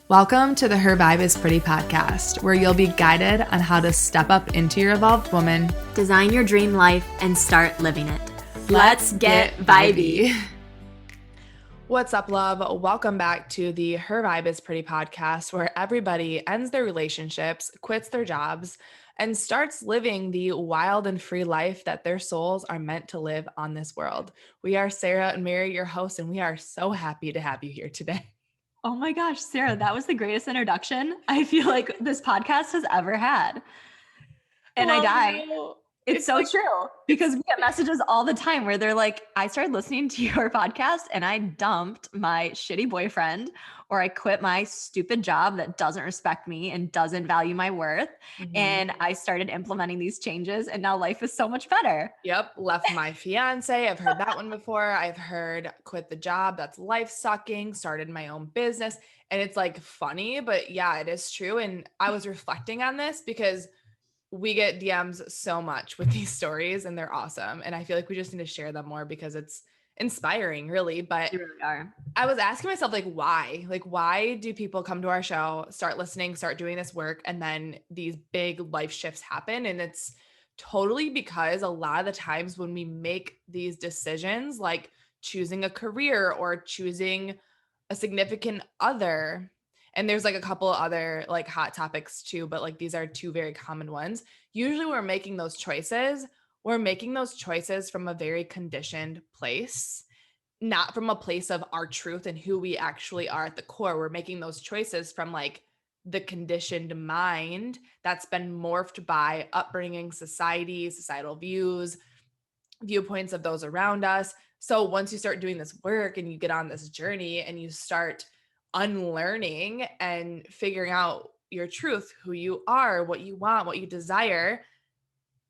Welcome to the Her Vibe is Pretty podcast, where you'll be guided on how to step up into your evolved woman, design your dream life, and start living it. Let's get vibey. What's up, love? Welcome back to the Her Vibe is Pretty podcast, where everybody ends their relationships, quits their jobs, and starts living the wild and free life that their souls are meant to live on this world. We are Sarah and Mary, your hosts, and we are so happy to have you here today. Oh my gosh, Sarah, that was the greatest introduction I feel like this podcast has ever had. And I die. It's so true because we get messages all the time where they're like, I started listening to your podcast and I dumped my shitty boyfriend, or I quit my stupid job that doesn't respect me and doesn't value my worth. And I started implementing these changes and now life is so much better. Yep. Left my fiance. I've heard that one before. I've heard quit the job. That's life sucking. Started my own business. And it's like funny, but yeah, it is true. And I was reflecting on this because we get DMs so much with these stories and they're awesome. And I feel like we just need to share them more because it's inspiring, really. But They really are. I was asking myself, why do people come to our show, start listening, start doing this work, and then these big life shifts happen? And it's totally because a lot of the times when we make these decisions, like choosing a career or choosing a significant other, and there's like a couple other like hot topics too, but like these are two very common ones. Usually we're making those choices from a very conditioned place, not from a place of our truth and who we actually are at the core. We're making those choices from like the conditioned mind that's been morphed by upbringing, society, societal views, viewpoints of those around us. So once you start doing this work and you get on this journey and you start unlearning and figuring out your truth, who you are, what you want, what you desire,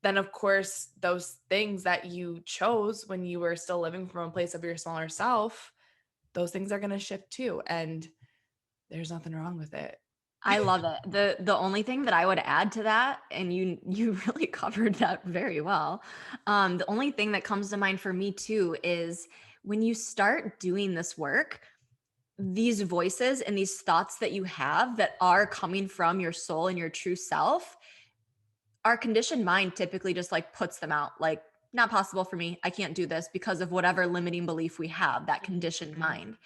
then of course those things that you chose when you were still living from a place of your smaller self, those things are going to shift too. And there's nothing wrong with it. I love it. The only thing that I would add to that, and you really covered that very well. The only thing that comes to mind for me too is when you start doing this work, these voices and these thoughts that you have that are coming from your soul and your true self, our conditioned mind typically just like puts them out, like, not possible for me. I can't do this because of whatever limiting belief we have, that conditioned mind.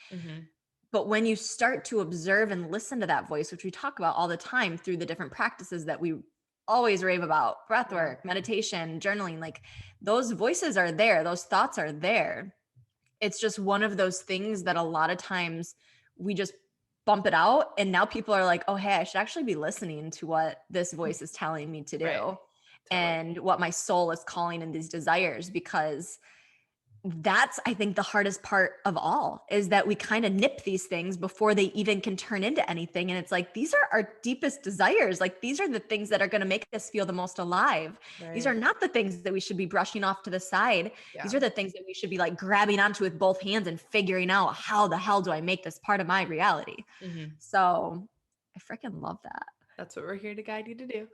But when you start to observe and listen to that voice, which we talk about all the time through the different practices that we always rave about, breath work, meditation, journaling, like those voices are there, those thoughts are there. It's just one of those things that a lot of times we just bump it out. And now people are like, oh, hey, I should actually be listening to what this voice is telling me to do. Right. Totally. And what my soul is calling in these desires, because that's, I think, the hardest part of all is that we kind of nip these things before they even can turn into anything. And it's like, these are our deepest desires. Like, these are the things that are going to make us feel the most alive. Right. These are not the things that we should be brushing off to the side. Yeah. These are the things that we should be like grabbing onto with both hands and figuring out, how the hell do I make this part of my reality? So I freaking love that. That's what we're here to guide you to do.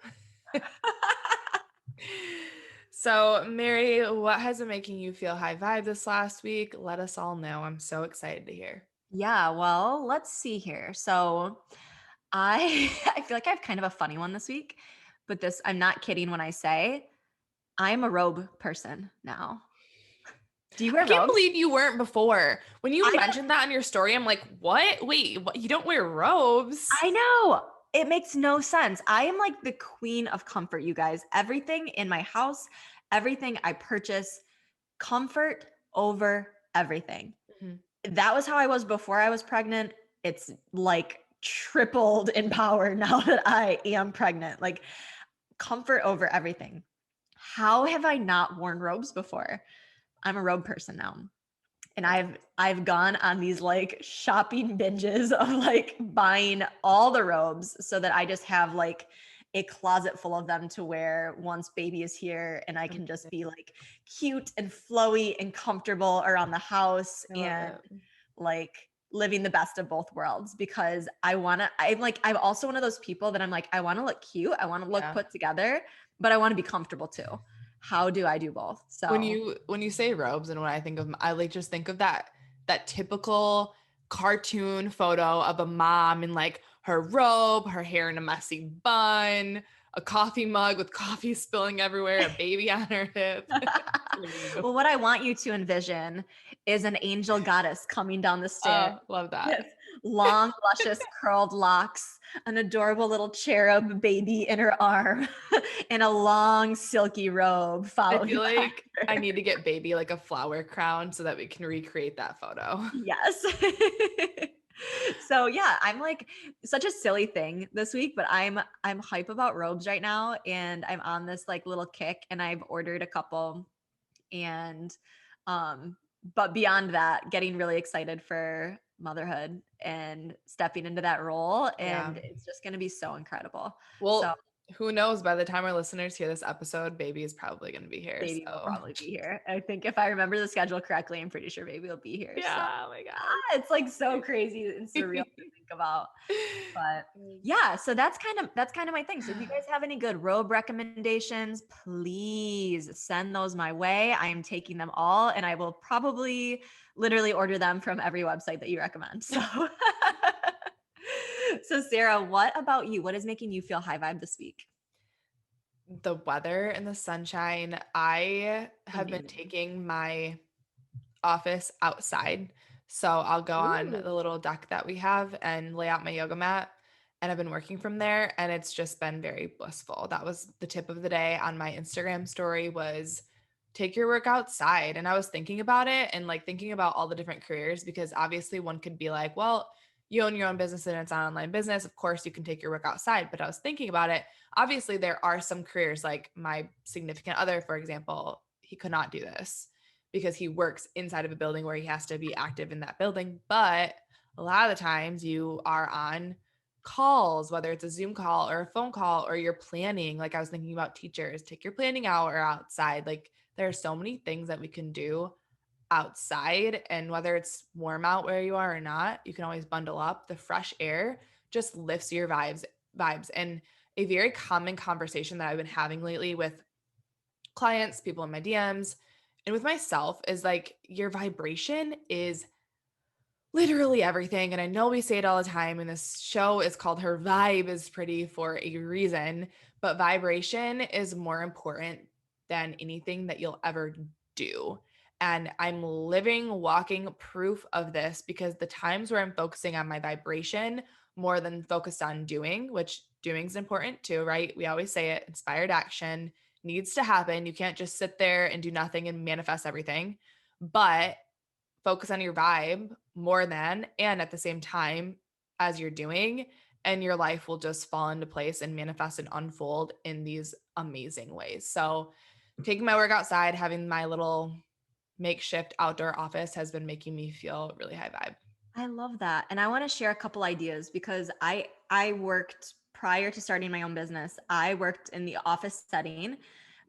So, Mary, what has been making you feel high vibe this last week? Let us all know. I'm so excited to hear. Yeah, well, let's see here. So I feel like I have kind of a funny one this week, but this, I'm not kidding when I say I'm a robe person now. Do you wear robes? I can't believe you weren't before. When you mentioned that on your story, I'm like, what? Wait, what? You don't wear robes? I know. It makes no sense. I am like the queen of comfort, you guys. Everything in my house, everything I purchase, comfort over everything. That was how I was before I was pregnant. It's like tripled in power now that I am pregnant. Like, comfort over everything. How have I not worn robes before? I'm a robe person now. And I've gone on these like shopping binges of like buying all the robes so that I just have like a closet full of them to wear once baby is here, and I can just be like cute and flowy and comfortable around the house and like living the best of both worlds, because I'm also one of those people that I'm like, I want to look cute. I want to look put together, but I want to be comfortable too. How do I do both? So when you say robes, and when I think of, I like just think of that typical cartoon photo of a mom in like her robe, her hair in a messy bun, a coffee mug with coffee spilling everywhere, a baby on her hip. It's gonna be Well, what I want you to envision is an angel goddess coming down the oh, stairs love that. with long, luscious, curled locks, an adorable little cherub baby in her arm, and a long, silky robe I following feel like behind I her. need to get baby like a flower crown so that we can recreate that photo. Yes. So yeah, I'm like such a silly thing this week, but I'm hype about robes right now, and I'm on this like little kick, and I've ordered a couple, and um but beyond that, getting really excited for motherhood and stepping into that role, Yeah. and it's just going to be so incredible. So Well, who knows? By the time our listeners hear this episode, baby is probably going to be here. baby will So, probably be here. I think if I remember the schedule correctly, I'm pretty sure baby will be here. So yeah. Oh my God. it's like so crazy and surreal to think about. But yeah, so that's kind of my thing. So if you guys have any good robe recommendations, please send those my way. I am taking them all, and I will probably literally order them from every website that you recommend. So so Sarah, what about you? What is making you feel high vibe this week? The weather and the sunshine. I have been Amazing. taking my office outside. So I'll go on Ooh. the little deck that we have and lay out my yoga mat. And I've been working from there and it's just been very blissful. That was the tip of the day on my Instagram story was take your work outside. And I was thinking about it and like thinking about all the different careers because obviously one could be like, well, you own your own business and it's an online business. Of course, you can take your work outside. But I was thinking about it. Obviously, there are some careers like my significant other, for example, he could not do this because he works inside of a building where he has to be active in that building. But a lot of the times you are on calls, whether it's a Zoom call or a phone call, or you're planning. Like I was thinking about teachers, take your planning hour outside. Like there are so many things that we can do outside. And whether it's warm out where you are or not, you can always bundle up. The fresh air just lifts your vibes. And a very common conversation that I've been having lately with clients, people in my DMs, and with myself is like your vibration is literally everything. And I know we say it all the time, and this show is called Her Vibe is Pretty for a reason, but vibration is more important than anything that you'll ever do. And I'm living, walking proof of this because the times where I'm focusing on my vibration more than focused on doing, which doing is important too, right? We always say it inspired action needs to happen. You can't just sit there and do nothing and manifest everything. But focus on your vibe more than and at the same time as you're doing and your life will just fall into place and manifest and unfold in these amazing ways. So taking my work outside, having my little makeshift outdoor office has been making me feel really high vibe. I love that. And I want to share a couple ideas because I worked prior to starting my own business. I worked in the office setting.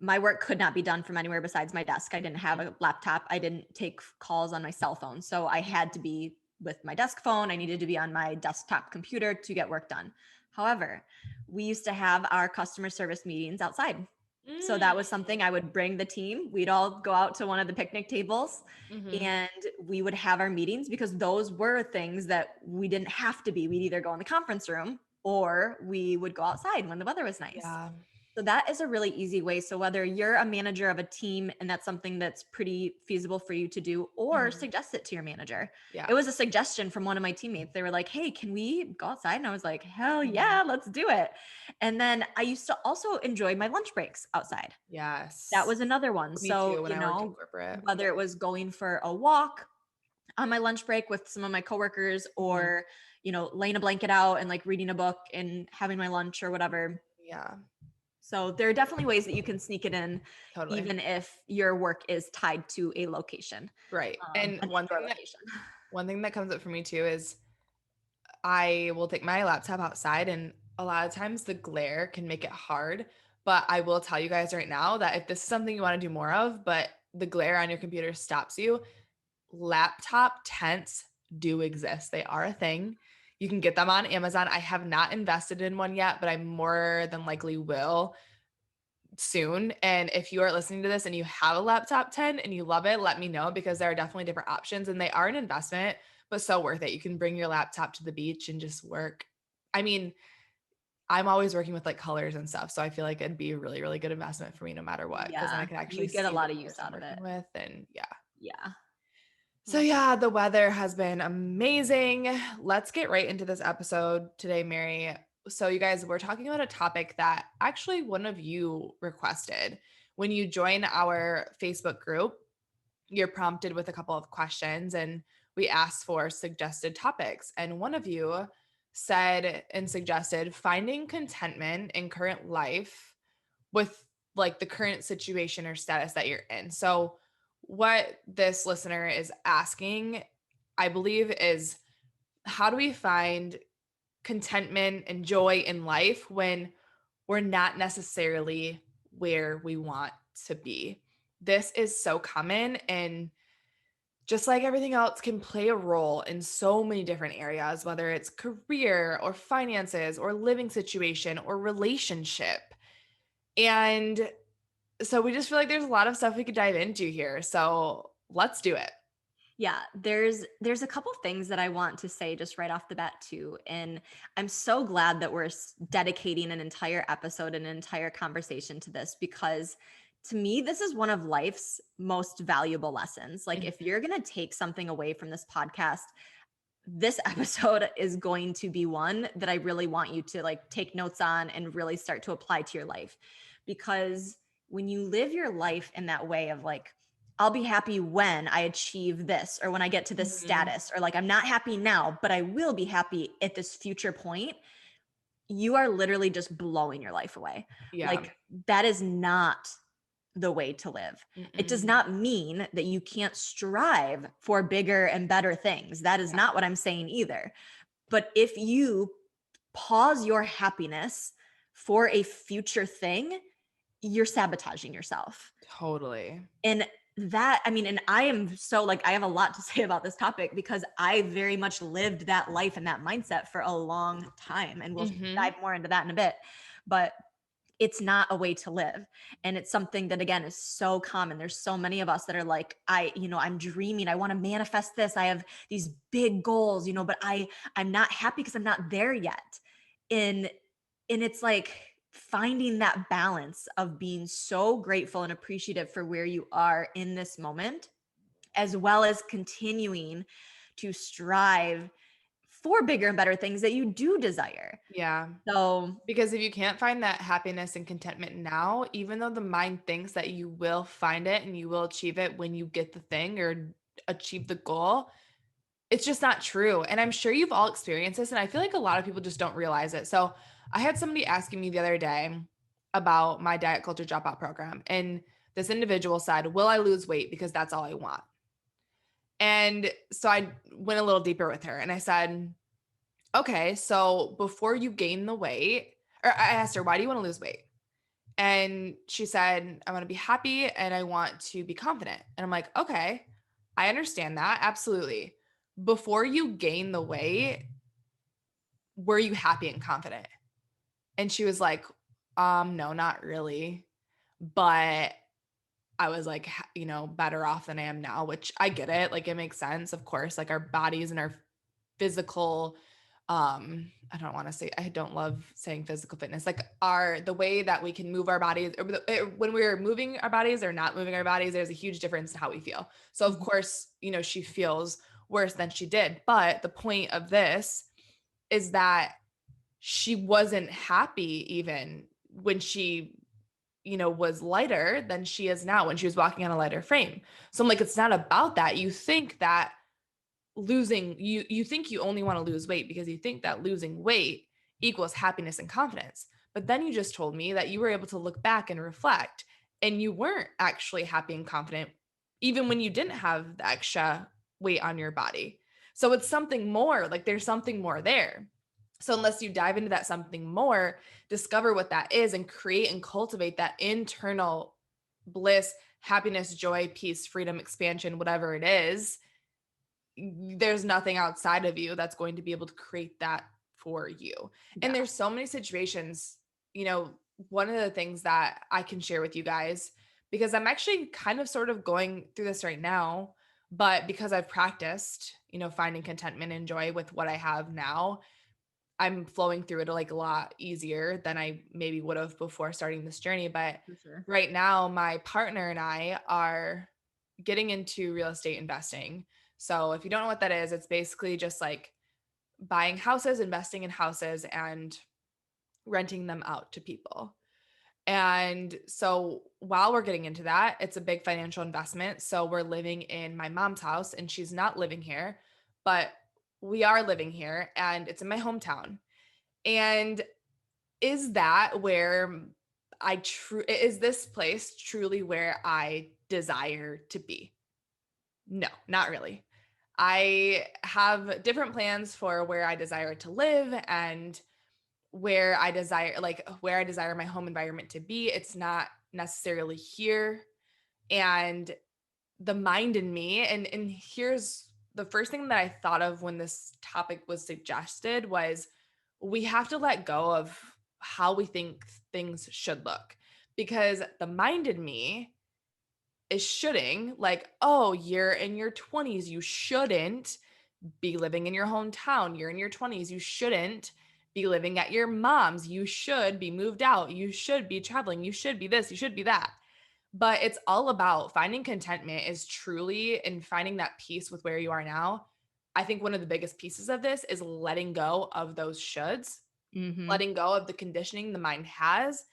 My work could not be done from anywhere besides my desk. I didn't have a laptop. I didn't take calls on my cell phone. So I had to be with my desk phone. I needed to be on my desktop computer to get work done. However, we used to have our customer service meetings outside. So that was something I would bring the team. We'd all go out to one of the picnic tables Mm-hmm. and we would have our meetings because those were things that we didn't have to be. We'd either go in the conference room or we would go outside when the weather was nice. Yeah. So that is a really easy way. So whether you're a manager of a team and that's something that's pretty feasible for you to do, or Mm-hmm. suggest it to your manager. Yeah. It was a suggestion from one of my teammates. They were like, "Hey, can we go outside?" And I was like, "Hell Mhm. yeah, let's do it." And then I used to also enjoy my lunch breaks outside. That Yes. was another one. Me So, too when I worked in corporate. whether it was going for a walk on my lunch break with some of my coworkers Mhm. or, laying a blanket out and like reading a book and having my lunch or whatever. Yeah, So there are definitely ways that you can sneak it in, totally. even if your work is tied to a location, Right. And an indoor location. one thing that comes up for me too is I will take my laptop outside and a lot of times the glare can make it hard. But I will tell you guys right now that if this is something you want to do more of, but the glare on your computer stops you, laptop tents do exist. They are a thing. You can get them on Amazon. I have not invested in one yet, but I more than likely will soon. And if you are listening to this and you have a laptop tent and you love it, let me know because there are definitely different options and they are an investment, but so worth it. You can bring your laptop to the beach and just work. I mean, I'm always working with like colors and stuff. So I feel like it'd be a really, really good investment for me no matter what, because then I Yeah, can actually you'd get a see what lot of use colors I'm out of working it. with. And yeah. Yeah. So Love that. yeah, the weather has been amazing. Let's get right into this episode today, Mary. So you guys, we're talking about a topic that actually one of you requested. When you join our Facebook group, you're prompted with a couple of questions and we asked for suggested topics. And one of you said and suggested finding contentment in current life with like the current situation or status that you're in. So, what this listener is asking, I believe, is how do we find contentment and joy in life when we're not necessarily where we want to be? This is so common, and just like everything else can play a role in so many different areas, whether it's career or finances or living situation or relationship. And so we just feel like there's a lot of stuff we could dive into here. So let's do it. Yeah, there's a couple things that I want to say just right off the bat too, and I'm so glad that we're dedicating an entire episode, an entire conversation to this, because to me this is one of life's most valuable lessons. Like, if Mhm. you're going to take something away from this podcast, this episode is going to be one that I really want you to like take notes on and really start to apply to your life. Because when you live your life in that way of like, I'll be happy when I achieve this or when I get to this Mhm. status, or like, I'm not happy now, but I will be happy at this future point, you are literally just blowing your life away. Yeah. Like, that is not the way to live. It does Mm-mm. not mean that you can't strive for bigger and better things. That is Yeah. not what I'm saying either. But if you pause your happiness for a future thing, you're sabotaging yourself. Totally. And that, I mean, and I am so like, I have a lot to say about this topic because I very much lived that life and that mindset for a long time. And we'll Mhm. dive more into that in a bit. But it's not a way to live. And it's something that, again, is so common. There's so many of us that are like, I'm dreaming, I want to manifest this, I have these big goals, but I'm not happy because I'm not there yet. And and it's like finding that balance of being so grateful and appreciative for where you are in this moment, as well as continuing to strive for bigger and better things that you do desire. Yeah. So Because if you can't find that happiness and contentment now, even though the mind thinks that you will find it and you will achieve it when you get the thing or achieve the goal, it's just not true. And I'm sure you've all experienced this. And I feel like a lot of people just don't realize it. So I had somebody asking me the other day about my diet culture dropout program. And this individual said, will I lose weight? Because that's all I want. And so I went a little deeper with her and I said, okay, so before you gain the weight, or I asked her, why do you want to lose weight? And she said, I want to be happy and I want to be confident. And I'm like, okay, I understand that. Absolutely. Before you gain the weight, were you happy and confident? And she was like, no, not really. But I was like, better off than I am now, which I get it. Like, it makes sense. Of course, like our bodies and our physical, I don't want to say, I don't love saying physical fitness, like the way that we can move our bodies or when we're moving our bodies or not moving our bodies, there's a huge difference in how we feel. So of mhm, course, she feels worse than she did. But the point of this is that she wasn't happy even when she was lighter than she is now when she was walking on a lighter frame. So I'm like, it's not about that. You think that you think you only want to lose weight because you think that losing weight equals happiness and confidence. But then you just told me that you were able to look back and reflect and you weren't actually happy and confident even when you didn't have the extra weight on your body. So it's something more, like there's something more there. So unless you dive into that something more, discover what that is and create and cultivate that internal bliss, happiness, joy, peace, freedom, expansion, whatever it is, there's nothing outside of you that's going to be able to create that for you. And yeah. there's so many situations, you know, one of the things that I can share with you guys, because I'm actually kind of sort of going through this right now. But because I've practiced, finding contentment and joy with what I have now, I'm flowing through it like a lot easier than I maybe would have before starting this journey. But For sure. right now, my partner and I are getting into real estate investing. So if you don't know what that is, it's basically just like buying houses, investing in houses, and renting them out to people. And so while we're getting into that, it's a big financial investment. So we're living in my mom's house and she's not living here, but we are living here and it's in my hometown. And is that where is this place truly where I desire to be? No, not really. I have different plans for where I desire to live and where I desire my home environment to be. It's not necessarily here. And the mind in me, and here's the first thing that I thought of when this topic was suggested was we have to let go of how we think things should look because the mind in me is shoulding like, oh, you're in your 20s, you shouldn't be living in your hometown. You're in your 20s. You shouldn't be living at your mom's. You should be moved out. You should be traveling. You should be this. You should be that. But it's all about finding contentment is truly in finding that peace with where you are now. I think one of the biggest pieces of this is letting go of those shoulds, Mm-hmm. letting go of the conditioning the mind has,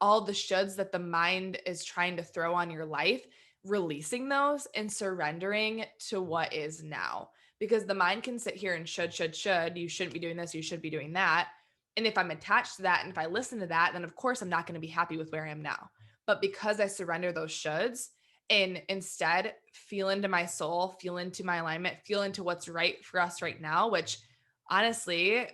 all the shoulds that the mind is trying to throw on your life, releasing those and surrendering to what is now. Because the mind can sit here and should, you shouldn't be doing this, you should be doing that. And if I'm attached to that and if I listen to that, then of course I'm not going to be happy with where I am now. But because I surrender those shoulds and instead feel into my soul, feel into my alignment, feel into what's right for us right now, which honestly,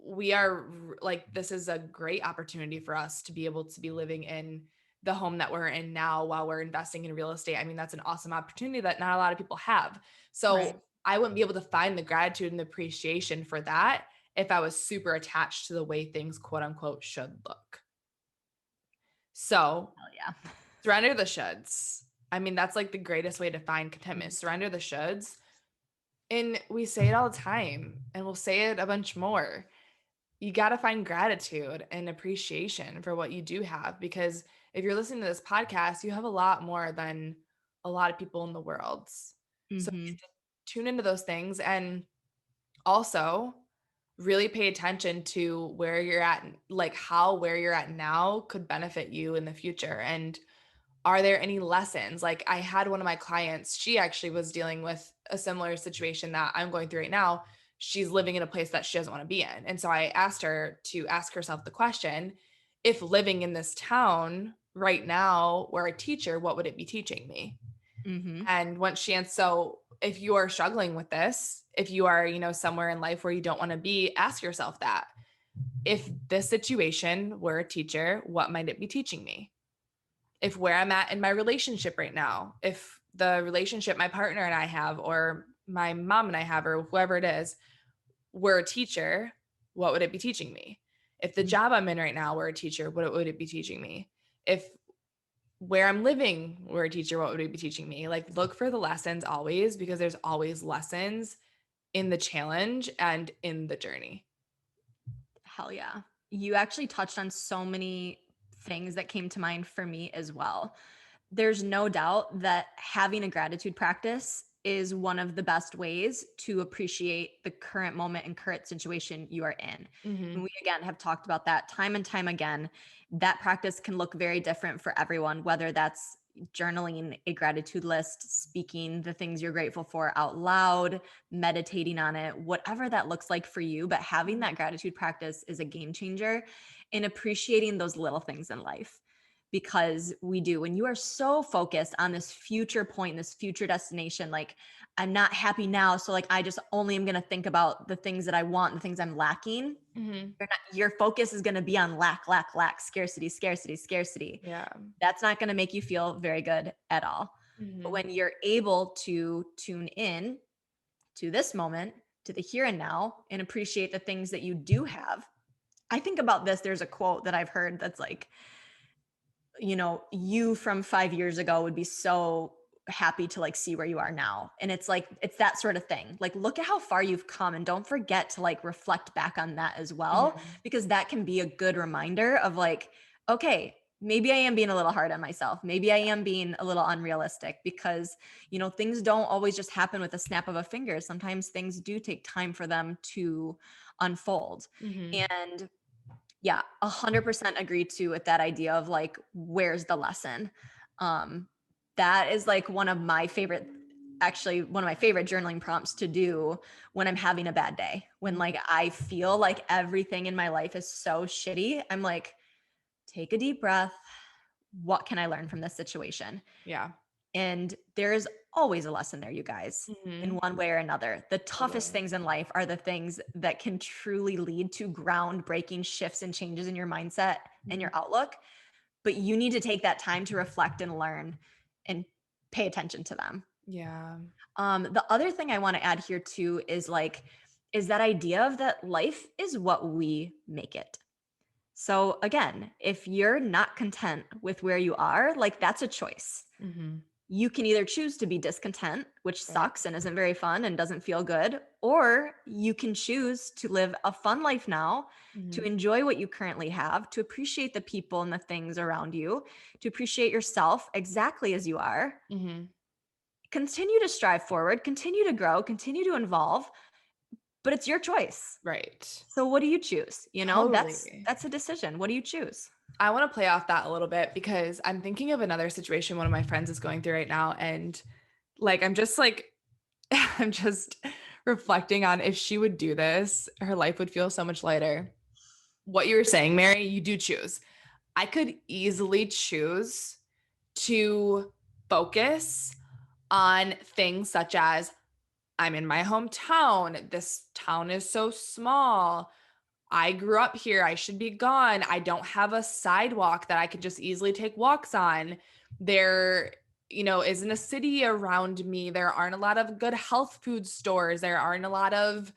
we are like this is a great opportunity for us to be able to be living in the home that we're in now while we're investing in real estate. I mean, that's an awesome opportunity that not a lot of people have. Right. So I wouldn't be able to find the gratitude and the appreciation for that if I was super attached to the way things quote unquote should look. So Hell yeah. surrender the shoulds. I mean, that's like the greatest way to find contentment. Mhm. Surrender the shoulds. And we say it all the time and we'll say it a bunch more. You got to find gratitude and appreciation for what you do have because if you're listening to this podcast, you have a lot more than a lot of people in the world. So you Mhm. have to tune into those things and also really pay attention to where you're at, like how where you're at now could benefit you in the future. And are there any lessons? Like I had one of my clients, she actually was dealing with a similar situation that I'm going through right now. She's living in a place that she doesn't want to be in. And so I asked her to ask herself the question, if living in this town right now were a teacher, what would it be teaching me? Mhm. And once she answered, so if you are struggling with this, if you are, somewhere in life where you don't want to be, ask yourself that. If this situation were a teacher, what might it be teaching me? If where I'm at in my relationship right now, if the relationship my partner and I have, or my mom and I have, or whoever it is, were a teacher, what would it be teaching me? If the job I'm in right now were a teacher, what would it be teaching me? If where I'm living were a teacher, what would it be teaching me? Like, look for the lessons always because there's always lessons in the challenge and in the journey. Hell yeah. You actually touched on so many things that came to mind for me as well. There's no doubt that having a gratitude practice is one of the best ways to appreciate the current moment and current situation you are in. And Mm-hmm. we again have talked about that time and time again. That practice can look very different for everyone, whether that's journaling a gratitude list, speaking the things you're grateful for out loud, meditating on it, whatever that looks like for you. But having that gratitude practice is a game changer in appreciating those little things in life. Because we do, when you are so focused on this future point, this future destination, like I'm not happy now. So like I just only am going to think about the things that I want, the things I'm lacking. Mm-hmm. Your focus is going to be on lack, scarcity, scarcity, scarcity. Yeah. That's not going to make you feel very good at all. But Mm-hmm. when you're able to tune in to this moment, to the here and now, and appreciate the things that you do have, I think about this. There's a quote that I've heard that's like, you from 5 years ago would be so happy to like see where you are now. And it's like, it's that sort of thing. Like, look at how far you've come and don't forget to like reflect back on that as well, Mhm. because that can be a good reminder of like, okay, maybe I am being a little hard on myself. Maybe I am being a little unrealistic because, things don't always just happen with a snap of a finger. Sometimes things do take time for them to unfold. Mhm. And yeah, 100% agree too with that idea of like, where's the lesson? Um, that is like actually one of my favorite journaling prompts to do when I'm having a bad day. When Mhm. like I feel like everything in my life is so shitty, I'm like, take a deep breath. What can I learn from this situation? Yeah. And there's always a lesson there, you guys, in Mhm. one way or another. The toughest Totally. things in life are the things that can truly lead to groundbreaking shifts and changes in your mindset and Mhm. your outlook. But you need to take that time to reflect and learn and pay attention to them. Yeah. The other thing I want to add here too is that idea of that life is what we make it. So again, if you're not content with where you are, like that's a choice. Mhm. You can either choose to be discontent, which Right. sucks and isn't very fun and doesn't feel good, or you can choose to live a fun life now, to Mhm. enjoy what you currently have, to appreciate the people and the things around you, to appreciate yourself exactly as you are. Mhm. Continue to strive forward, continue to grow, continue to evolve, but it's your choice. Right. So what do you choose? That's Totally. that's a decision. What do you choose? I want to play off that a little bit because I'm thinking of another situation one of my friends is going through right now. And like, I'm just reflecting on if she would do this, her life would feel so much lighter. What you were saying, Mary, you do choose. I could easily choose to focus on things such as I'm in my hometown. This town is so small. I grew up here. I should be gone. I don't have a sidewalk that I could just easily take walks on. There, isn't a city around me. There aren't a lot of good health food stores. There aren't a lot of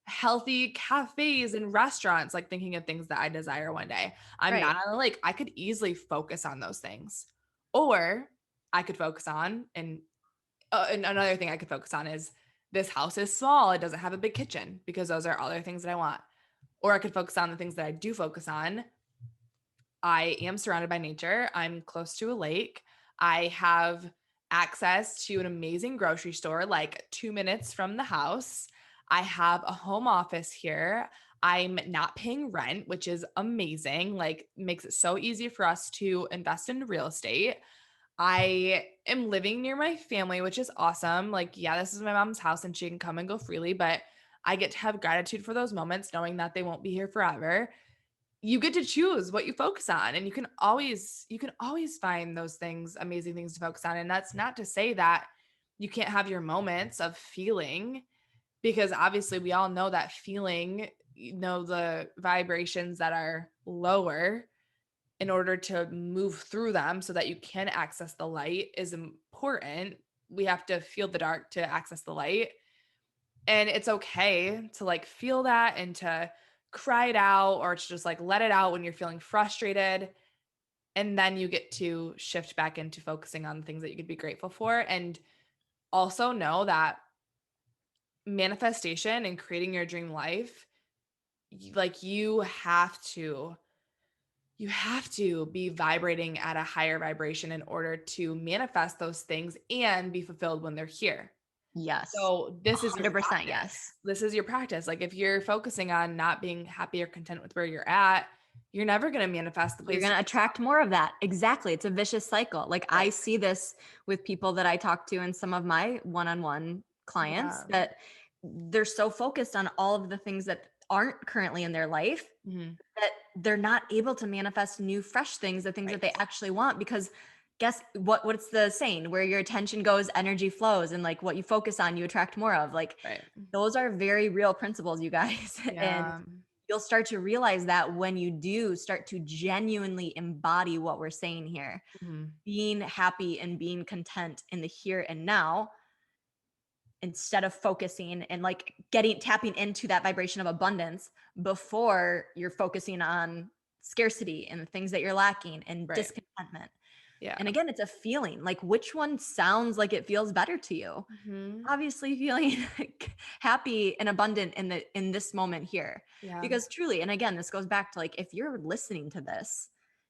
healthy cafes and restaurants, like thinking of things that I desire one day. I'm Right. not on a lake. I could easily focus on those things. Or I could focus on, and another thing I could focus on is this house is small. It doesn't have a big kitchen because those are other things that I want. Or I could focus on the things that I do focus on. I am surrounded by nature. I'm close to a lake. I have access to an amazing grocery store like 2 minutes from the house. I have a home office here. I'm not paying rent, which is amazing. Like, makes it so easy for us to invest in real estate. I am living near my family, which is awesome. Like, yeah, this is my mom's house and she can come and go freely, but I get to have gratitude for those moments, knowing that they won't be here forever. You get to choose what you focus on, and you can always find those things, amazing things to focus on. And that's not to say that you can't have your moments of feeling, because obviously we all know that feeling, the vibrations that are lower, in order to move through them so that you can access the light, is important. We have to feel the dark to access the light. And it's okay to like feel that and to cry it out, or to just like let it out when you're feeling frustrated. And then you get to shift back into focusing on the things that you could be grateful for. And also know that manifestation and creating your dream life, like you have to be vibrating at a higher vibration in order to manifest those things and be fulfilled when they're here. Yes. So this is your 100% practice. yes. This is your practice. Like, if you're focusing on not being happy or content with where you're at, you're never going to manifest the You're place going you to attract more of that. Exactly. It's a vicious cycle. Like I right. see this with people that I talk to in some of my one-on-one clients, Yeah. that they're so focused on all of the things that aren't currently in their life Mhm. that they're not able to manifest new fresh things, the things that they Right. actually want, because guess what's the saying, where your attention goes energy flows, and like what you focus on you attract more of. Like Right. those are very real principles, you guys. And Yeah. you'll start to realize that when you do start to genuinely embody what we're saying here, Mhm. being happy and being content in the here and now, instead of focusing and like tapping into that vibration of abundance before you're focusing on scarcity and the things that you're lacking and Right. discontentment. Yeah. And again, it's a feeling. Like, which one sounds like it feels better to you? Mhm. Obviously feeling happy and abundant in this moment here. Yeah. Because truly, and again, this goes back to like, if you're listening to this,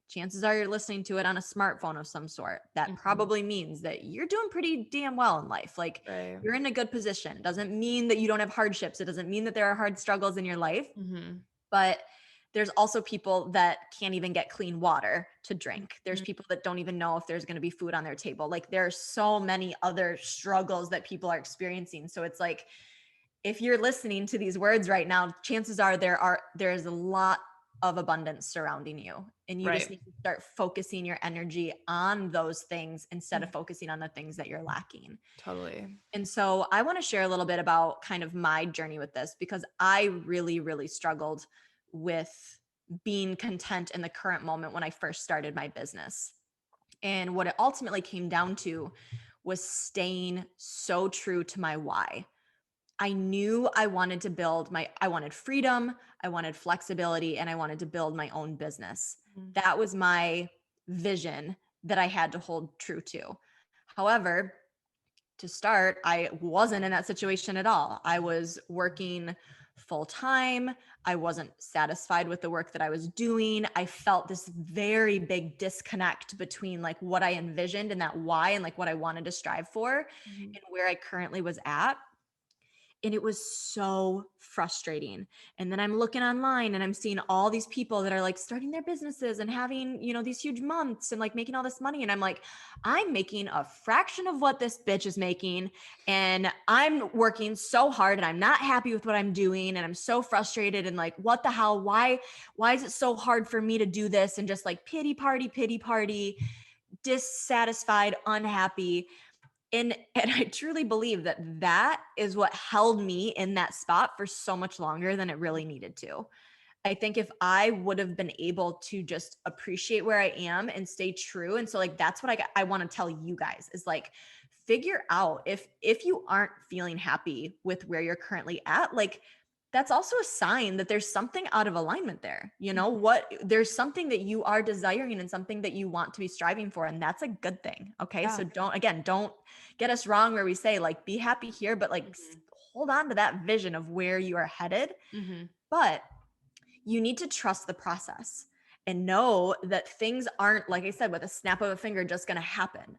chances are you're listening to it on a smartphone of some sort. That Mhm. probably means that you're doing pretty damn well in life. Like, Right. you're in a good position. Doesn't mean that you don't have hardships. It doesn't mean that there are hard struggles in your life, Mhm. but there's also people that can't even get clean water to drink. There's Mhm. people that don't even know if there's going to be food on their table. Like, there are so many other struggles that people are experiencing. So it's like, if you're listening to these words right now, chances are there's a lot of abundance surrounding you, and you just Right. need to start focusing your energy on those things instead of Mhm. focusing on the things that you're lacking. Totally. And so I want to share a little bit about kind of my journey with this, because I really, really struggled with being content in the current moment when I first started my business. And what it ultimately came down to was staying so true to my why. I knew I wanted freedom, I wanted flexibility, and I wanted to build my own business. Mhm. That was my vision that I had to hold true to. However, to start, I wasn't in that situation at all. I was working full time. I wasn't satisfied with the work that I was doing. I felt this very big disconnect between like what I envisioned and that why and like what I wanted to strive for Mhm. and where I currently was at. And it was so frustrating. And then I'm looking online and I'm seeing all these people that are like starting their businesses and having, these huge months and like making all this money. And I'm like, I'm making a fraction of what this bitch is making. And I'm working so hard and I'm not happy with what I'm doing. And I'm so frustrated and like, what the hell? Why is it so hard for me to do this? And just like pity party, dissatisfied, unhappy. And I truly believe that that is what held me in that spot for so much longer than it really needed to. I think if I would have been able to just appreciate where I am and stay true, and so like that's what I want to tell you guys is like, figure out if you aren't feeling happy with where you're currently at, like that's also a sign that there's something out of alignment there. Mhm. What there's something that you are desiring and something that you want to be striving for, and that's a good thing. Okay? Yeah. So don't get us wrong where we say like be happy here, but like Mhm. hold on to that vision of where you are headed. Mhm. But you need to trust the process and know that things aren't, like I said, with a snap of a finger just going to happen.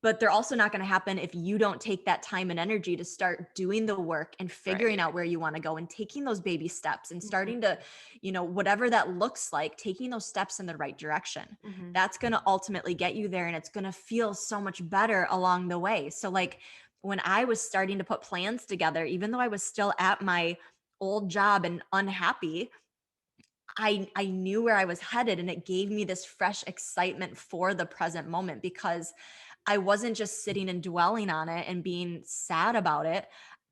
But they're also not going to happen if you don't take that time and energy to start doing the work and figuring Right. out where you want to go and taking those baby steps and Mhm. starting to, whatever that looks like, taking those steps in the right direction. Mhm. That's going to ultimately get you there, and it's going to feel so much better along the way. So, like, when I was starting to put plans together, even though I was still at my old job and unhappy, I knew where I was headed, and it gave me this fresh excitement for the present moment because I wasn't just sitting and dwelling on it and being sad about it.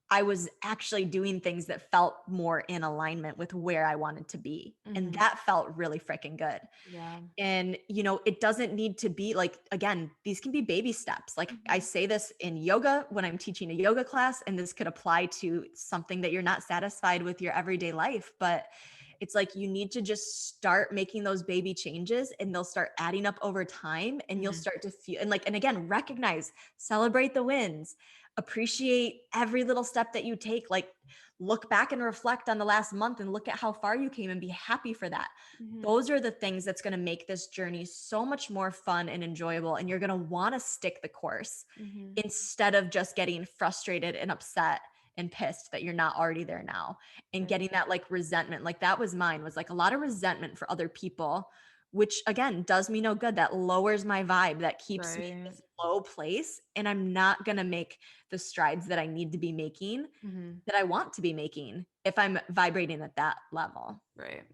I was actually doing things that felt more in alignment with where I wanted to be. And Mhm. that felt really freaking good. Yeah. And, it doesn't need to be like, again, these can be baby steps. Like I Mhm. say this in yoga when I'm teaching a yoga class, and this could apply to something that you're not satisfied with your everyday life. But it's like you need to just start making those baby changes, and they'll start adding up over time, and you'll Mhm. start to feel and again, recognize, celebrate the wins, appreciate every little step that you take. Like, look back and reflect on the last month and look at how far you came and be happy for that. Mhm. Those are the things that's going to make this journey so much more fun and enjoyable. And you're going to want to stick the course Mhm. instead of just getting frustrated and upset and pissed that you're not already there now, and Right. getting that like resentment. Like that was mine, was like a lot of resentment for other people, which again does me no good. That lowers my vibe, that keeps me in Right. this low place. And I'm not going to make the strides that I need to be making, Mhm. that I want to be making, if I'm vibrating at that level. Right.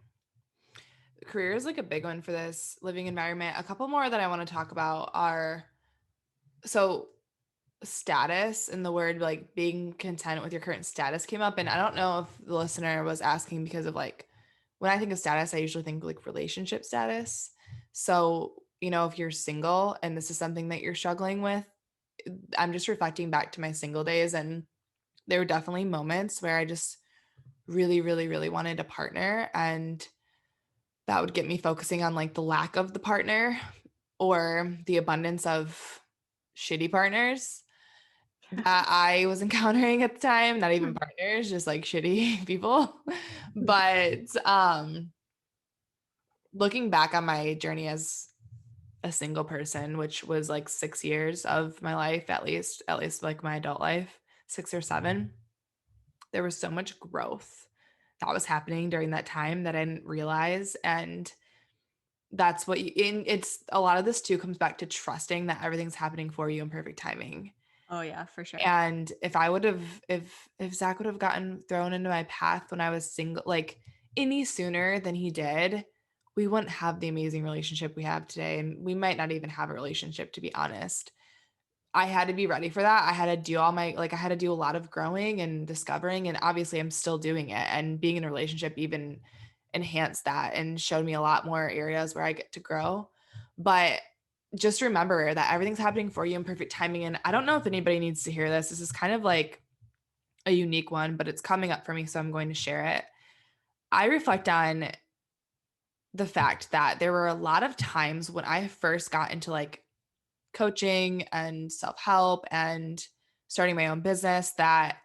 Career is like a big one for this living environment. A couple more that I want to talk about are so status, and the word like being content with your current status came up. And I don't know if the listener was asking because of like when I think of status, I usually think like relationship status. So, if you're single and this is something that you're struggling with, I'm just reflecting back to my single days, and there were definitely moments where I just really, really, really wanted a partner, and that would get me focusing on like the lack of the partner or the abundance of shitty partners that I was encountering at the time, not even partners, just like shitty people. But looking back on my journey as a single person, which was like 6 years of my life, at least like my adult life, 6 or 7, there was so much growth that was happening during that time that I didn't realize. And that's what you in it's a lot of this too comes back to trusting that everything's happening for you in perfect timing. Oh yeah, for sure. And if I would have if Zach would have gotten thrown into my path when I was single, like any sooner than he did, we wouldn't have the amazing relationship we have today. And we might not even have a relationship, to be honest. I had to be ready for that. I had to do I had to do a lot of growing and discovering. And obviously I'm still doing it. And being in a relationship even enhanced that and showed me a lot more areas where I get to grow. But just remember that everything's happening for you in perfect timing. And I don't know if anybody needs to hear this. This is kind of like a unique one, but it's coming up for me. So I'm going to share it. I reflect on the fact that there were a lot of times when I first got into like coaching and self help and starting my own business that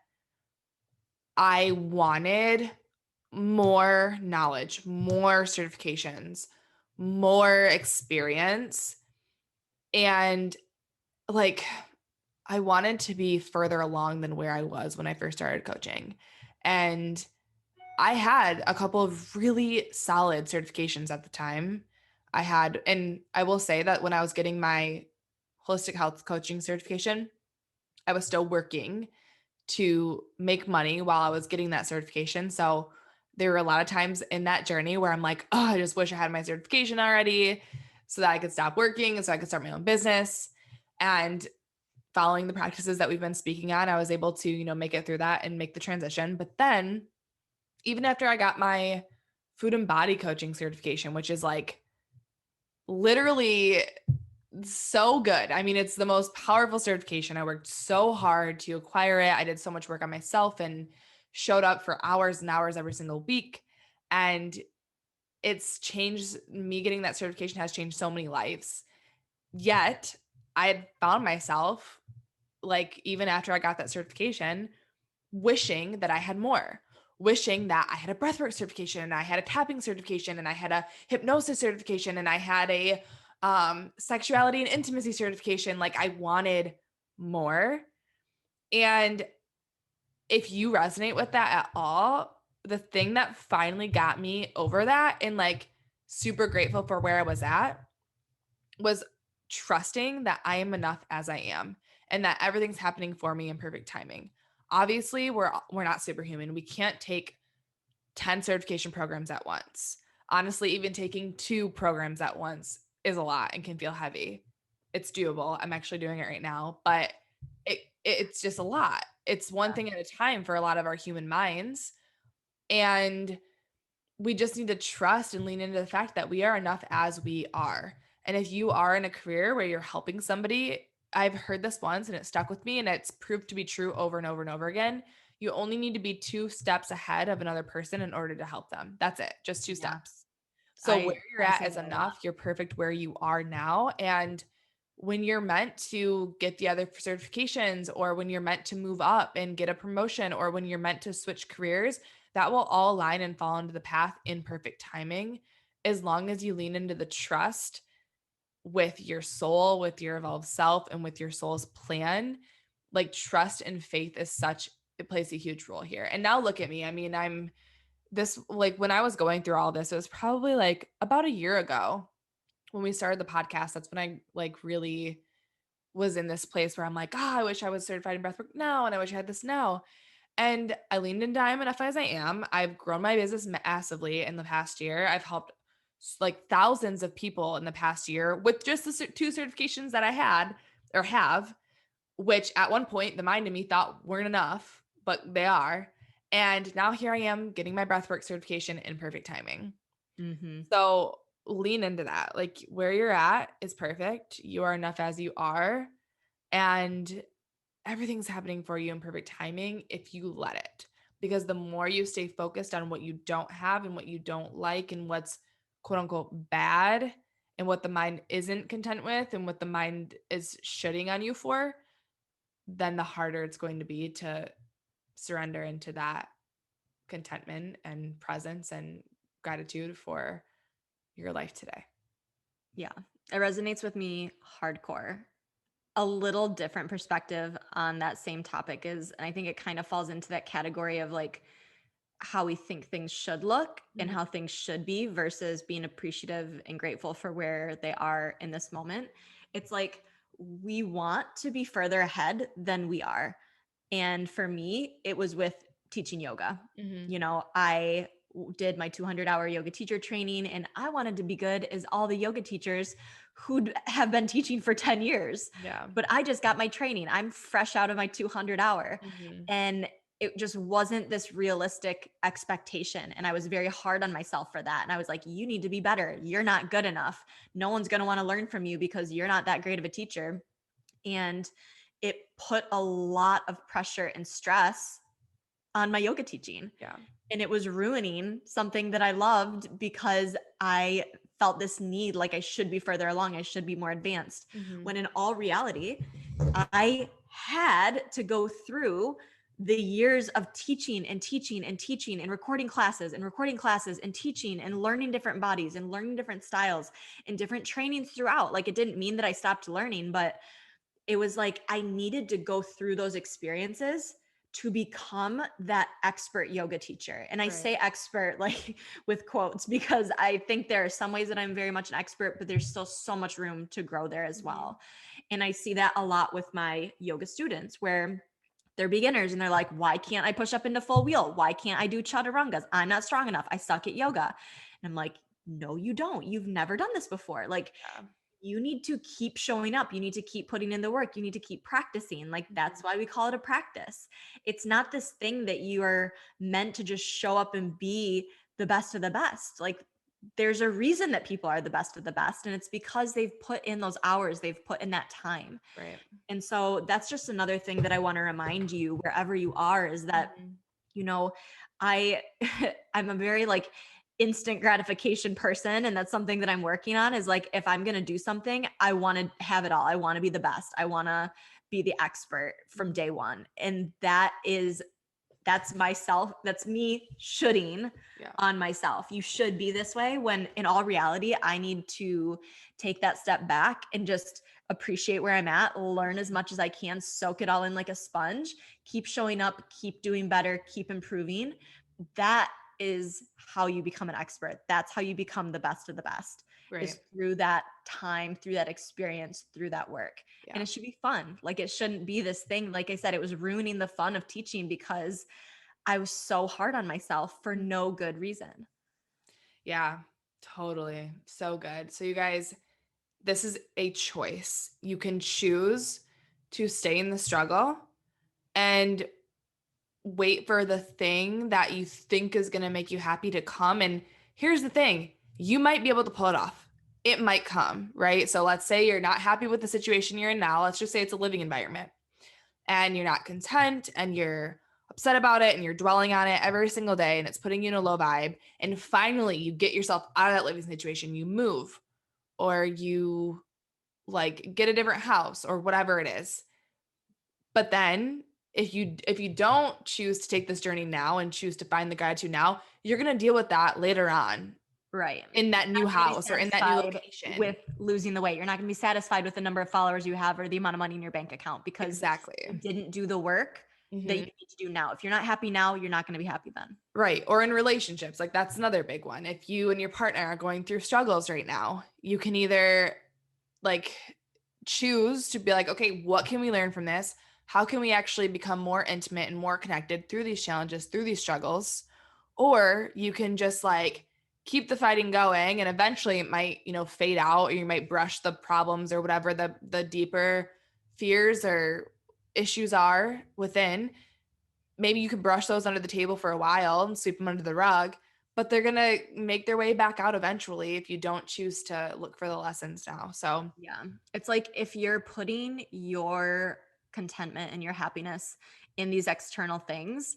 I wanted more knowledge, more certifications, more experience. And like, I wanted to be further along than where I was when I first started coaching. And I had a couple of really solid certifications at the time. And I will say that when I was getting my holistic health coaching certification, I was still working to make money while I was getting that certification. So there were a lot of times in that journey where I'm like, oh, I just wish I had my certification already so that I could stop working and so I could start my own business. And following the practices that we've been speaking on, I was able to, make it through that and make the transition. But then even after I got my food and body coaching certification, which is like literally so good. I mean, it's the most powerful certification. I worked so hard to acquire it. I did so much work on myself and showed up for hours and hours every single week. And it's changed me getting that certification has changed so many lives. Yet I had found myself, like, even after I got that certification, wishing that I had more, wishing that I had a breathwork certification and I had a tapping certification and I had a hypnosis certification and I had a sexuality and intimacy certification. Like I wanted more. And if you resonate with that at all, the thing that finally got me over that and like super grateful for where I was at was trusting that I am enough as I am and that everything's happening for me in perfect timing. Obviously, we're not superhuman. We can't take 10 certification programs at once. Honestly, even taking 2 programs at once is a lot and can feel heavy. It's doable. I'm actually doing it right now, but it's just a lot. It's one thing at a time for a lot of our human minds. And we just need to trust and lean into the fact that we are enough as we are. And if you are in a career where you're helping somebody, I've heard this once and it stuck with me and it's proved to be true over and over and over again. You only need to be 2 steps ahead of another person in order to help them. That's it, just 2 Yeah. steps. So where I you're I at say is that a lot. enough. You're perfect where you are now. And when you're meant to get the other certifications, or when you're meant to move up and get a promotion, or when you're meant to switch careers, that will all align and fall into the path in perfect timing, as long as you lean into the trust with your soul, with your evolved self, and with your soul's plan. Like trust and faith is such, it plays a huge role here. And now look at me. I mean, I'm this, like when I was going through all this, it was probably like about a year ago when we started the podcast. That's when I like really was in this place where I'm like, I wish I was certified in breathwork now. And I wish I had this now. And I leaned into I am enough as I am. I've grown my business massively in the past year. I've helped like thousands of people in the past year with just the 2 certifications that I had or have, which at one point the mind of me thought weren't enough, but they are. And now here I am getting my breathwork certification in perfect timing. Mhm. So lean into that. Like where you're at is perfect. You are enough as you are. And everything's happening for you in perfect timing if you let it. Because the more you stay focused on what you don't have and what you don't like and what's quote unquote bad and what the mind isn't content with and what the mind is shitting on you for, then the harder it's going to be to surrender into that contentment and presence and gratitude for your life today. Yeah, it resonates with me hardcore. A little different perspective on that same topic is, and I think it kind of falls into that category of like how we think things should look and Mhm. how things should be versus being appreciative and grateful for where they are in this moment. It's like we want to be further ahead than we are. And for me, it was with teaching yoga. Mhm. You know, did my 200-hour yoga teacher training, and I wanted to be good as all the yoga teachers who have been teaching for 10 years. Yeah. But I just got my training. I'm fresh out of my 200-hour. Mhm. And it just wasn't this realistic expectation. And I was very hard on myself for that. And I was like, you need to be better. You're not good enough. No one's going to want to learn from you because you're not that great of a teacher. And it put a lot of pressure and stress on my yoga teaching. Yeah. And it was ruining something that I loved because I felt this need like I should be further along, I should be more advanced. Mhm. When in all reality, I had to go through the years of teaching and teaching and teaching and recording classes and recording classes and teaching and learning different bodies and learning different styles and different trainings throughout. Like it didn't mean that I stopped learning, but it was like I needed to go through those experiences to become that expert yoga teacher. And I Right. say expert like with quotes because I think there are some ways that I'm very much an expert, but there's still so much room to grow there as Mhm. well. And I see that a lot with my yoga students where they're beginners and they're like, why can't I push up into full wheel? Why can't I do chaturangas? I'm not strong enough. I suck at yoga. And I'm like, no, you don't. You've never done this before. Like, Yeah. you need to keep showing up. You need to keep putting in the work. You need to keep practicing. Like that's Mhm. why we call it a practice. It's not this thing that you are meant to just show up and be the best of the best. Like there's a reason that people are the best of the best. And it's because they've put in those hours, they've put in that time. Right. And so that's just another thing that I want to remind you wherever you are is that, Mhm. you know, I I'm a very like instant gratification person, and that's something that I'm working on is like if I'm going to do something, I want to have it all. I want to be the best. I want to be the expert from Mhm. day one. And that's myself. That's me shoulding Yeah. on myself. You should be this way when in all reality, I need to take that step back and just appreciate where I'm at, learn as much as I can, soak it all in like a sponge, keep showing up, keep doing better, keep improving. That is how you become an expert. That's how you become the best of the best Right. is through that time, through that experience, through that work. And Yeah. it should be fun. Like it shouldn't be this thing. Like I said, it was ruining the fun of teaching because I was so hard on myself for Mhm. no good reason. Yeah. Totally. So good. So you guys, this is a choice. You can choose to stay in the struggle and wait for the thing that you think is going to make you happy to come. And here's the thing, you might be able to pull it off. It might come, right? So let's say you're not happy with the situation you're in now. Let's just say it's a living environment and you're not content and you're upset about it and you're dwelling on it every single day and it's putting you in a low vibe. And finally, you get yourself out of that living situation, you move or you like get a different house or whatever it is. But then if you don't choose to take this journey now and choose to find the gratitude now, you're going to deal with that later on Right. in that You're new not going to be house or in that new satisfied location. with losing the weight. You're not going to be satisfied with the number of followers you have or the amount of money in your bank account because you Exactly. didn't do the work that you Mhm. need to do now. If you're not happy now, you're not going to be happy then. Right. Or in relationships, like that's another big one. If you and your partner are going through struggles right now, you can either like choose to be like, okay, what can we learn from this? How can we actually become more intimate and more connected through these challenges, through these struggles? Or you can just like keep the fighting going and eventually it might, fade out or you might brush the problems or whatever the deeper fears or issues are within. Maybe you can brush those under the table for a while and sweep them under the rug, but they're going to make their way back out eventually if you don't choose to look for the lessons now. So, Yeah. It's like if you're putting your contentment and your happiness in these external things,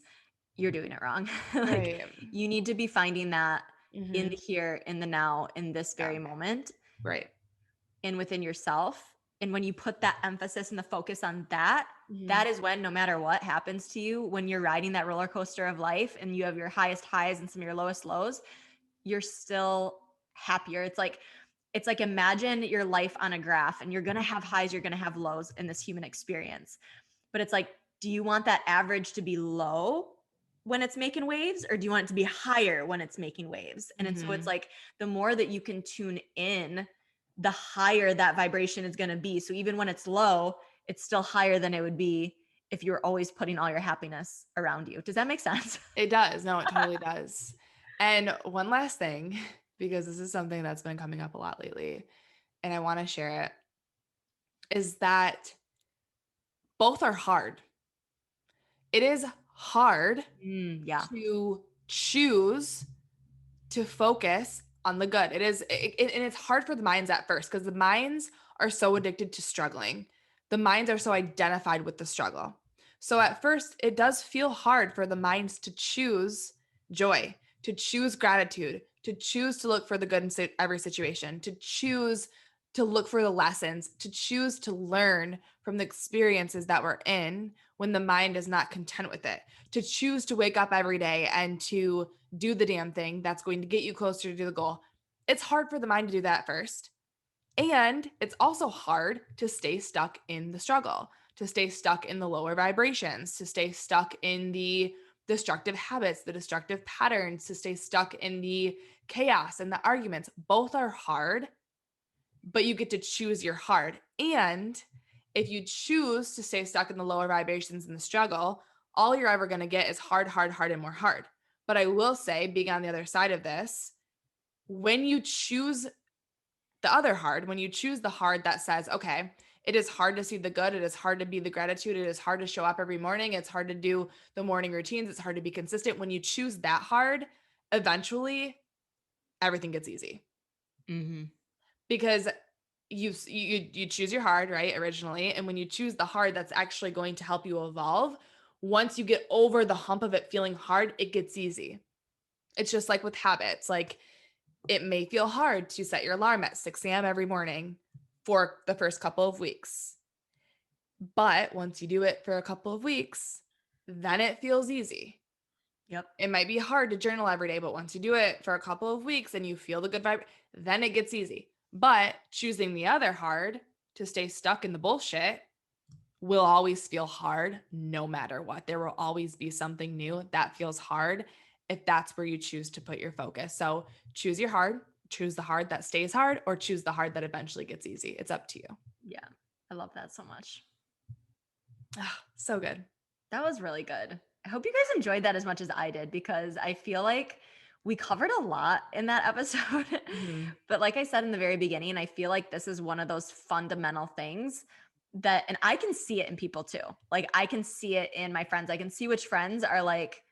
you're doing it wrong. Like right. you need to be finding that in the Mhm. here, in the now, in this Yeah. very moment. Right. and within yourself. And when you put that emphasis and the focus on that, Mhm. that is when, no matter what happens to you, when you're riding that roller coaster of life and you have your highest highs and some of your lowest lows, you're still happier. It's like imagine your life on a graph, and you're going to have highs, you're going to have lows in this human experience. But it's like, do you want that average to be low when it's making waves, or do you want it to be higher when it's making waves? And so it's Mhm. like, the more that you can tune in, the higher that vibration is going to be. So even when it's low, it's still higher than it would be if you were always putting all your happiness around you. Does that make sense? It does. No, it totally does. And one last thing, because this is something that's been coming up a lot lately, and I want to share it, is that both are hard. It is hard Yeah. to choose to focus on the good. And it's hard for the minds at first because the minds are so addicted to struggling. The minds are so identified with the struggle. So at first, it does feel hard for the minds to choose joy, to choose gratitude, to choose to look for the good in every situation, to choose to look for the lessons, to choose to learn from the experiences that we're in when the mind is not content with it, to choose to wake up every day and to do the damn thing that's going to get you closer to the goal. It's hard for the mind to do that first. And it's also hard to stay stuck in the struggle, to stay stuck in the lower vibrations, to stay stuck in the destructive habits, the destructive patterns, to stay stuck in the chaos and the arguments. Both are hard, but you get to choose your hard. And if you choose to stay stuck in the lower vibrations and the struggle, all you're ever going to get is hard, hard, hard, and more hard. But I will say, being on the other side of this, when you choose the other hard, when you choose the hard that says, okay, it is hard to see the good, it is hard to be the gratitude, it is hard to show up every morning, it's hard to do the morning routines, it's hard to be consistent. When you choose that hard, eventually everything gets easy Mm-hmm. because you choose your hard, right, originally, and when you choose the hard that's actually going to help you evolve, once you get over the hump of it feeling hard, it gets easy. It's just like with habits. Like, it may feel hard to set your alarm at 6 a.m. every morning for the first couple of weeks. But once you do it for a couple of weeks, then it feels easy. Yep. It might be hard to journal every day, but once you do it for a couple of weeks and you feel the good vibe, then it gets easy. But choosing the other hard to stay stuck in the bullshit will always feel hard no matter what. There will always be something new that feels hard if that's where you choose to put your focus. So choose your hard, choose the hard that stays hard, or choose the hard that eventually gets easy. It's up to you. Yeah. I love that so much. So good. That was really good. I hope you guys enjoyed that as much as I did, because I feel like we covered a lot in that episode. Mhm. But like I said in the very beginning, I feel like this is one of those fundamental things that, and I can see it in people too. Like, I can see it in my friends. I can see which friends are like,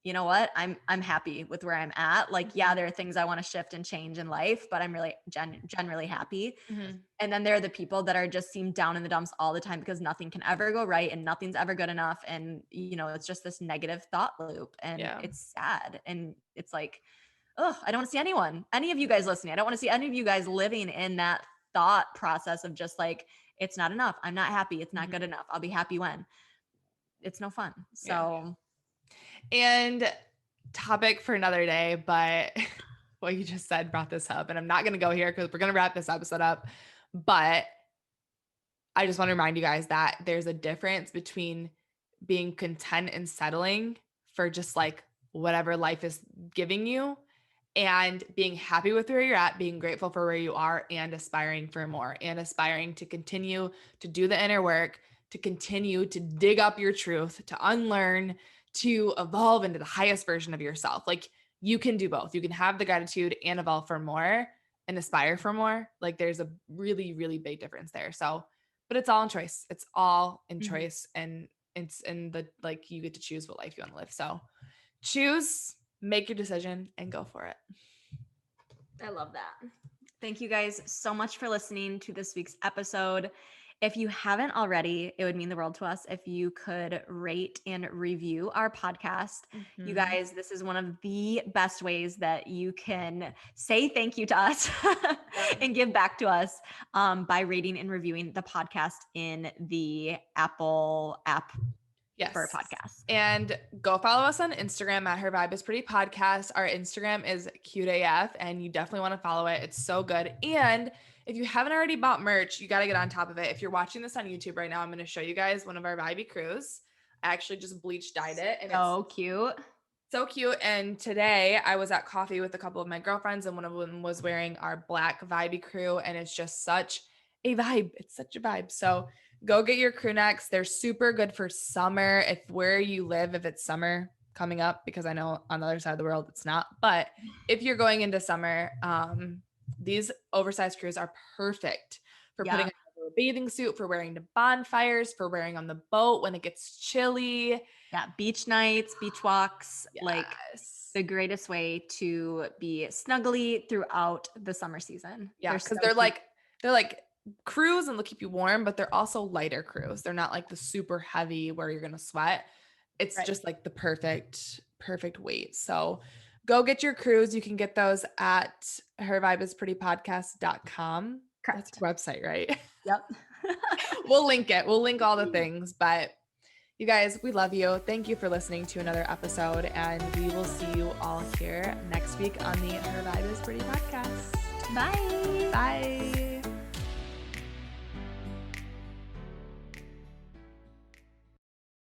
you know what, I'm happy with where I'm at. Like, yeah, there are things I want to shift and change in life, but I'm really generally happy. Mhm. And then there are the people that are just seem down in the dumps all the time because nothing can ever go right and nothing's ever good enough. And, it's just this negative thought loop, and Yeah. it's sad. And it's like, oh, I don't want to see any of you guys listening. I don't want to see any of you guys living in that thought process of just like, it's not enough. I'm not happy. It's not Mhm. good enough. I'll be happy when. It's no fun. Yeah. So And topic for another day, but what you just said brought this up. And I'm not going to go here because we're going to wrap this episode up. But I just want to remind you guys that there's a difference between being content and settling for just like whatever life is giving you and being happy with where you're at, being grateful for where you are, and aspiring for more, and aspiring to continue to do the inner work, to continue to dig up your truth, to unlearn, to evolve into the highest version of yourself. Like, you can do both. You can have the gratitude and evolve for more and aspire for more. Like, there's a really, really big difference there. So, but it's all in choice. It's all in Mhm. choice. And it's in the, like, you get to choose what life you want to live. So choose, make your decision, and go for it. I love that. Thank you guys so much for listening to this week's episode. If you haven't already, it would mean the world to us if you could rate and review our podcast. You Mhm. guys, this is one of the best ways that you can say thank you to us Yeah. and give back to us by rating and reviewing the podcast in the Apple app for Yes. podcasts. And go follow us on Instagram at Her Vibe is Pretty Podcast. Our Instagram is cute AF, and you definitely want to follow it. It's so good. And if you haven't already bought merch, you got to get on top of it. If you're watching this on YouTube right now, I'm going to show you guys one of our Vibey crews. I actually just bleach dyed it, and it's So cute. so cute. And today I was at coffee with a couple of my girlfriends, and one of them was wearing our black Vibey crew, and it's just such a vibe. It's such a vibe. So go get your crew necks. They're super good for summer. If where you live, if it's summer coming up, because I know on the other side of the world it's not. But if you're going into summer, these oversized crews are perfect for putting on a bathing suit, for wearing to bonfires, for wearing on the boat when it gets chilly. Yeah, beach nights, beach walks, like Yes. the greatest way to be snuggly throughout the summer season. Yeah, because so they're cute. like crews and they'll keep you warm, but they're also lighter crews. They're not like the super heavy where you're gonna sweat. It's Right. just like the perfect weight. So go get your crews. You can get those at hervibeisprettypodcast.com. That's Correct. our website, right? Yep. We'll link it. We'll link all the things. But you guys, we love you. Thank you for listening to another episode. And we will see you all here next week on the Her Vibe is Pretty podcast. Bye. Bye.